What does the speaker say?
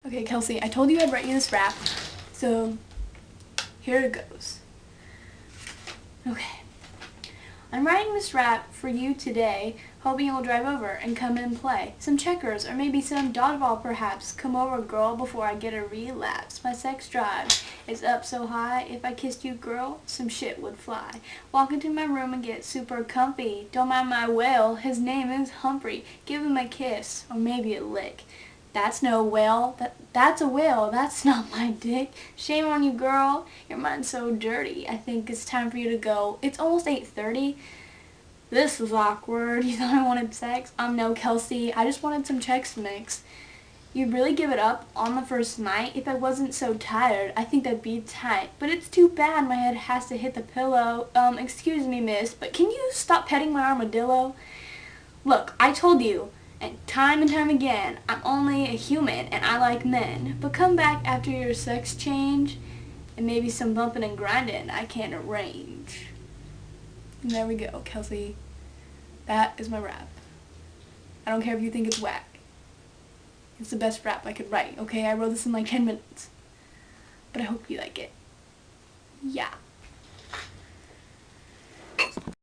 Okay, Kelsey, I told you I'd write you this rap, so here it goes. Okay. I'm writing this rap for you today, hoping you'll drive over and come and play. Some checkers, or maybe some dodgeball perhaps. Come over, girl, before I get a relapse. My sex drive is up so high, if I kissed you, girl, some shit would fly. Walk into my room and get super comfy. Don't mind my whale, his name is Humphrey. Give him a kiss, or maybe a lick. That's no whale. That's a whale. That's not my dick. Shame on you, girl. Your mind's so dirty. I think it's time for you to go. It's almost 8:30. This was awkward. You thought I wanted sex? No, Kelsey. I just wanted some Chex Mix. You'd really give it up on the first night? If I wasn't so tired, I think that'd be tight. But it's too bad my head has to hit the pillow. Excuse me, miss, but can you stop petting my armadillo? Look, I told you. And time again, I'm only a human and I like men. But come back after your sex change and maybe some bumping and grinding I can arrange. And there we go, Kelsey. That is my rap. I don't care if you think it's whack. It's the best rap I could write, okay? I wrote this in like 10 minutes. But I hope you like it. Yeah.